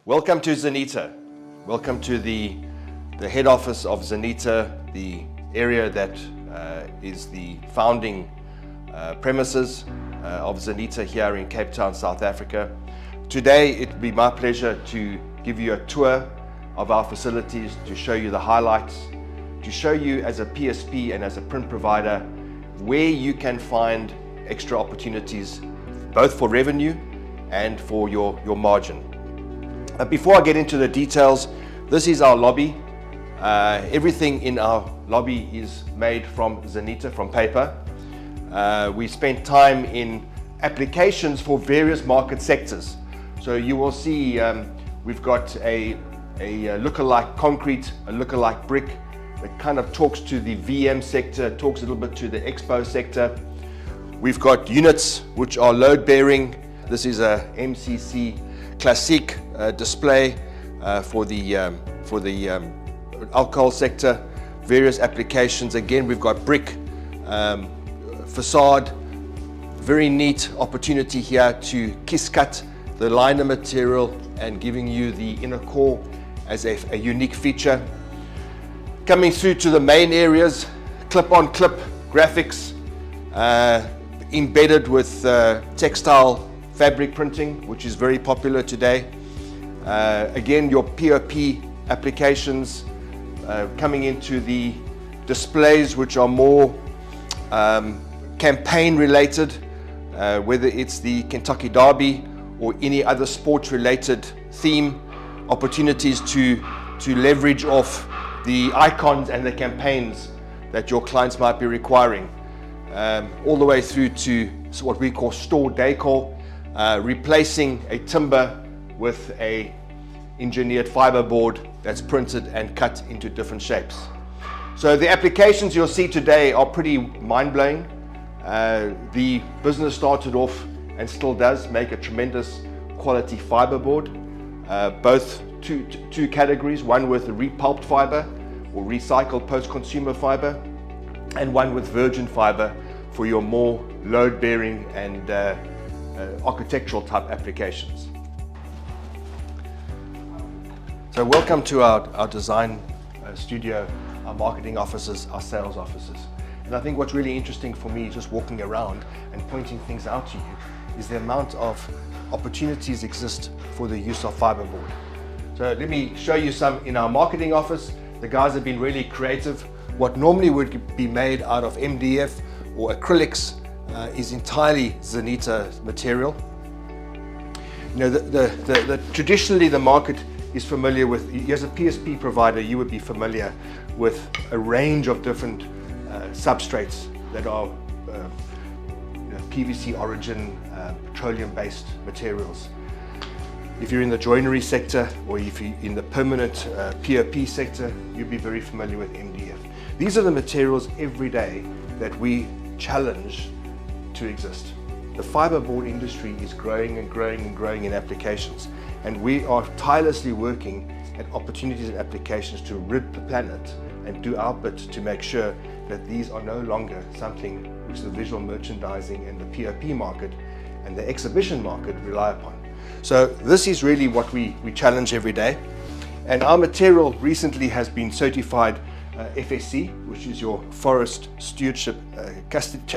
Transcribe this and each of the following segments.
Welcome to Zanita. Welcome to the head office of Zanita, the area that is the founding premises of Zanita here in Cape Town, South Africa. Today it will be my pleasure to give you a tour of our facilities, to show you the highlights, to show you as a PSP and as a print provider where you can find extra opportunities both for revenue and for your margin. Before I get into the details, this is our lobby. Everything in our lobby is made from Zanita, from paper. We spent time in applications for various market sectors. So you will see we've got a lookalike concrete, a lookalike brick that kind of talks to the VM sector, talks a little bit to the expo sector. We've got units which are load bearing. This is a MCC Classique display for the alcohol sector, various applications. Again, we've got brick, facade, very neat opportunity here to kiss cut the liner material and giving you the inner core as a unique feature. Coming through to the main areas, clip-on clip graphics, embedded with textile fabric printing, which is very popular today. Again, your POP applications coming into the displays, which are more campaign related, whether it's the Kentucky Derby or any other sports related theme, opportunities to leverage off the icons and the campaigns that your clients might be requiring, all the way through to what we call store decor, replacing a timber with a engineered fiber board that's printed and cut into different shapes. So the applications you'll see today are pretty mind-blowing. The business started off and still does make a tremendous quality fiber board, both two categories, one with repulped fiber or recycled post-consumer fiber, and one with virgin fiber for your more load-bearing and architectural type applications. So welcome to our design studio, our marketing offices, our sales offices. And I think what's really interesting for me, just walking around and pointing things out to you, is the amount of opportunities exist for the use of fiberboard. So let me show you some in our marketing office. The guys have been really creative. What normally would be made out of MDF or acrylics is entirely Zanita material. You know, traditionally the market is familiar with, as a PSP provider, you would be familiar with a range of different substrates that are PVC origin, petroleum-based materials. If you're in the joinery sector or if you're in the permanent POP sector, you'd be very familiar with MDF. These are the materials every day that we challenge to exist. The fiberboard industry is growing and growing and growing in applications, and we are tirelessly working at opportunities and applications to rid the planet and do our bit to make sure that these are no longer something which the visual merchandising and the POP market and the exhibition market rely upon. So this is really what we challenge every day. And our material recently has been certified FSC, which is your Forest Stewardship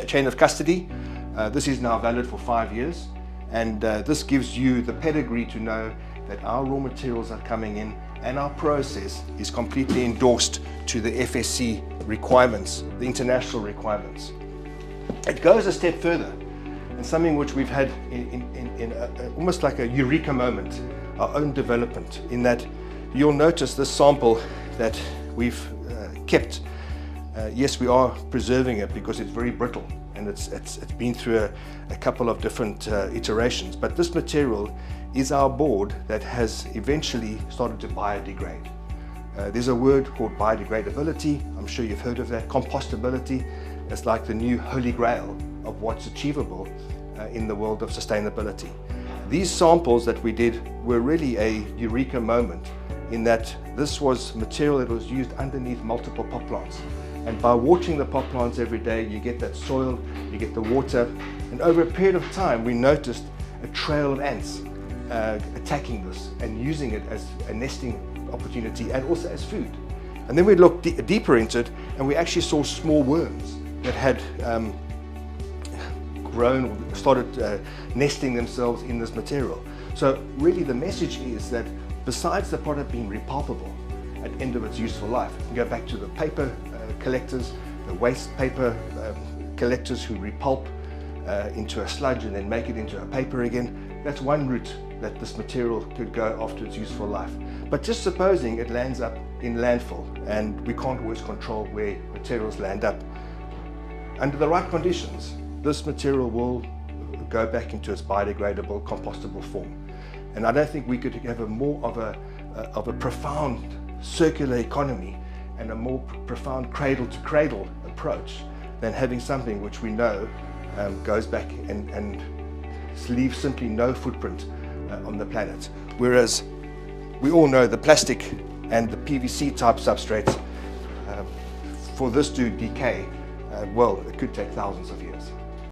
Chain of Custody. This is now valid for 5 years, and this gives you the pedigree to know that our raw materials are coming in and our process is completely endorsed to the FSC requirements, the international requirements. It goes a step further, and something which we've had in almost like a eureka moment, our own development, in that you'll notice this sample that we've kept. Yes, we are preserving it because it's very brittle and it's been through a couple of different iterations, but this material is our board that has eventually started to biodegrade. There's a word called biodegradability. I'm sure you've heard of that. Compostability. It's like the new holy grail of what's achievable in the world of sustainability. These samples that we did were really a eureka moment, in that this was material that was used underneath multiple pot plants. And by watering the pot plants every day, you get that soil, you get the water, and over a period of time we noticed a trail of ants attacking this and using it as a nesting opportunity and also as food. And then we looked deeper into it, and we actually saw small worms that had grown or started nesting themselves in this material. So really the message is that besides the product being repulpable at the end of its useful life, you can go back to the paper collectors, the waste paper collectors who repulp into a sludge and then make it into a paper again. That's one route that this material could go after its useful life. But just supposing it lands up in landfill, and we can't always control where materials land up. Under the right conditions, this material will go back into its biodegradable, compostable form. And I don't think we could have more of a profound circular economy and a more profound cradle-to-cradle approach than having something which we know goes back and leaves simply no footprint on the planet. Whereas we all know the plastic and the PVC type substrates, for this to decay, well, it could take thousands of years.